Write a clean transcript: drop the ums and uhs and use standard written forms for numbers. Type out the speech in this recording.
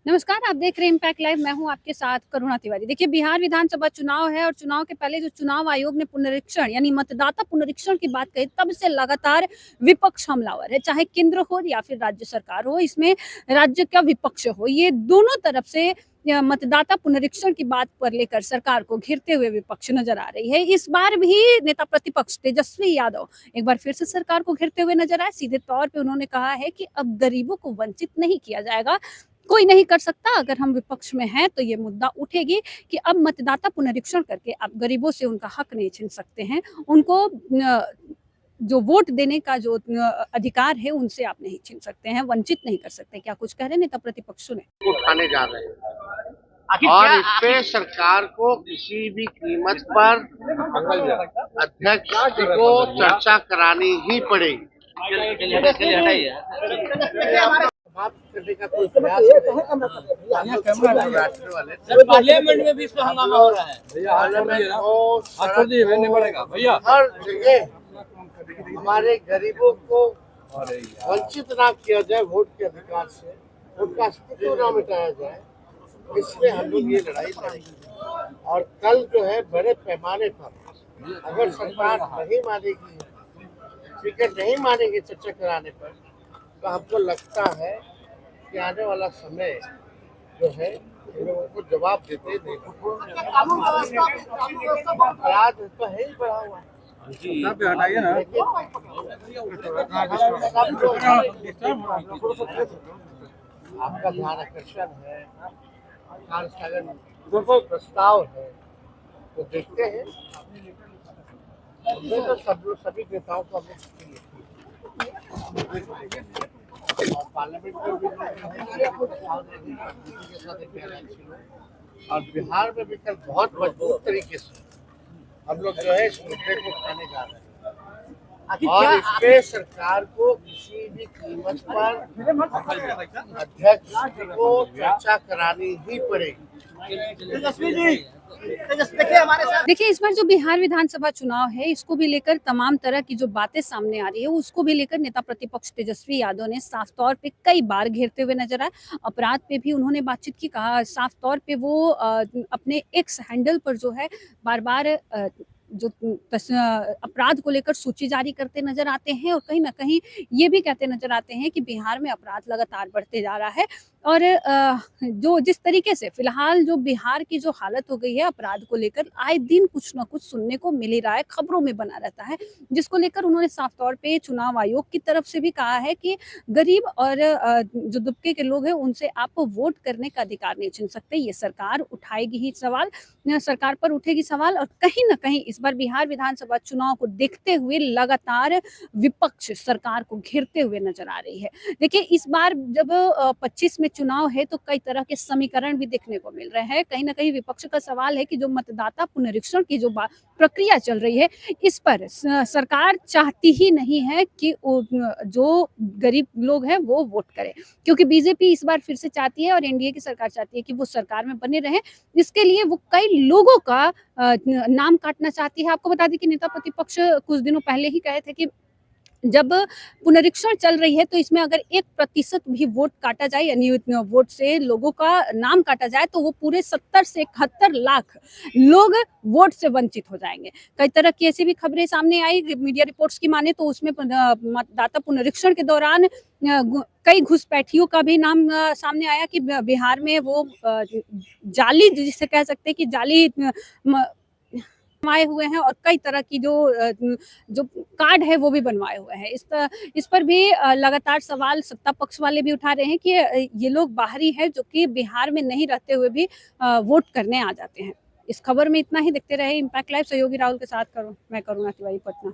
नमस्कार, आप देख रहे हैं इम्पैक्ट लाइव। मैं हूं आपके साथ करुणा तिवारी। देखिए, बिहार विधानसभा चुनाव है और चुनाव के पहले जो चुनाव आयोग ने पुनरीक्षण यानी मतदाता पुनरीक्षण की बात कही, तब से लगातार विपक्ष हमलावर है। चाहे केंद्र हो या फिर राज्य सरकार हो, इसमें राज्य का विपक्ष हो, ये दोनों तरफ से मतदाता पुनरीक्षण की बात पर लेकर सरकार को घेरते हुए विपक्ष नजर आ रही है। इस बार भी नेता प्रतिपक्ष तेजस्वी यादव एक बार फिर से सरकार को घेरते हुए नजर आए। सीधे तौर पे उन्होंने कहा है कि अब गरीबों को वंचित नहीं किया जाएगा, कोई नहीं कर सकता। अगर हम विपक्ष में हैं तो ये मुद्दा उठेगी कि अब मतदाता पुनरीक्षण करके आप गरीबों से उनका हक नहीं छीन सकते हैं। उनको जो वोट देने का जो अधिकार है उनसे आप नहीं छीन सकते हैं, वंचित नहीं कर सकते। क्या कुछ कह रहे नेता प्रतिपक्षों ने? उठाने जा रहे हैं और इस पे सरकार को किसी भी कीमत पर अध्यक्ष को चर्चा करानी ही पड़ेगी। समाप्त करने का कोई प्रयास पार्लियामेंट में भी इस पर हंगामा हो रहा है। हर जगह हमारे गरीबों को वंचित ना किया जाए वोट के अधिकार से, उनका अस्तित्व ना मिटाया जाए, इसलिए हम लोग ये लड़ाई लड़ेंगे। और कल जो है बड़े पैमाने पर अगर सरकार नहीं मानेगी, टिकट नहीं मानेगी चर्चा कराने पर, तो हमको लगता है कि आने वाला समय जो है इन लोगों को जवाब देते नहीं। अपराध तो है ही बढ़ा हुआ। हटाइए ना। आपका ध्यान आकर्षण है, प्रस्ताव है, तो देखते हैं। तो सभी नेताओं को हमने और पार्लियामेंट में भी और बिहार में भी कल बहुत मजबूत तरीके से हम लोग जो है इस मुद्दे को उठाने जा रहे हैं और इस पे सरकार को किसी भी कीमत पर अध्यक्ष को चर्चा करानी ही पड़ेगी। देखिए, इस बार जो बिहार विधानसभा चुनाव है, इसको भी लेकर तमाम तरह की जो बातें सामने आ रही है, उसको भी लेकर नेता प्रतिपक्ष तेजस्वी यादव ने साफ तौर पे कई बार घेरते हुए नजर आए। अपराध पे भी उन्होंने बातचीत की। कहा साफ तौर पे वो अपने एक्स हैंडल पर जो है बार बार जो अपराध को लेकर सूची जारी करते नजर आते हैं और कहीं ना कहीं ये भी कहते नजर आते हैं कि बिहार में अपराध लगातार बढ़ते जा रहा है। और जो जिस तरीके से फिलहाल जो बिहार की जो हालत हो गई है अपराध को लेकर, आए दिन कुछ ना कुछ सुनने को मिल ही रहा है, खबरों में बना रहता है, जिसको लेकर उन्होंने साफ तौर पे चुनाव आयोग की तरफ से भी कहा है कि गरीब और जो दुबके के लोग हैं उनसे आप वोट करने का अधिकार नहीं छीन सकते। ये सरकार उठाएगी ही सवाल, सरकार पर उठेगी सवाल। और कहीं ना कहीं इस बार बिहार विधानसभा चुनाव को देखते हुए लगातार विपक्ष सरकार को घेरते हुए नजर आ रही है। देखिए, इस बार जब 25 में चुनाव है तो कई तरह के समीकरण भी देखने को मिल रहे हैं। कहीं ना कहीं विपक्ष का सवाल है कि जो मतदाता पुनरीक्षण की जो प्रक्रिया चल रही है, इस पर सरकार चाहती ही नहीं है कि जो गरीब लोग हैं वो वोट करें, क्योंकि बीजेपी इस बार फिर से चाहती है और एनडीए की सरकार चाहती है कि वो सरकार में बने रहें। इसके लिए वो कई लोगों का नाम काटना चाहती है। आपको बता दें कि नेता प्रतिपक्ष कुछ दिनों पहले ही कहे थे कि जब पुनरीक्षण चल रही है तो इसमें अगर 1% भी वोट काटा जाए यानी वोट से लोगों का नाम काटा जाए तो वो पूरे 70 से 71 लाख लोग वोट से वंचित हो जाएंगे। कई तरह की ऐसी भी खबरें सामने आई, मीडिया रिपोर्ट्स की माने तो उसमें मतदाता पुनरीक्षण के दौरान कई घुसपैठियों का भी नाम सामने आया कि बिहार में वो जाली, जिसे कह सकते हैं कि जाली बनवाए हुए हैं और कई तरह की जो कार्ड है वो भी बनवाए हुए हैं। इस पर भी लगातार सवाल सत्ता पक्ष वाले भी उठा रहे हैं कि ये लोग बाहरी हैं जो कि बिहार में नहीं रहते हुए भी वोट करने आ जाते हैं। इस खबर में इतना ही। देखते रहे इम्पैक्ट लाइव। सहयोगी राहुल के साथ मैं करुणा तिवारी, पटना।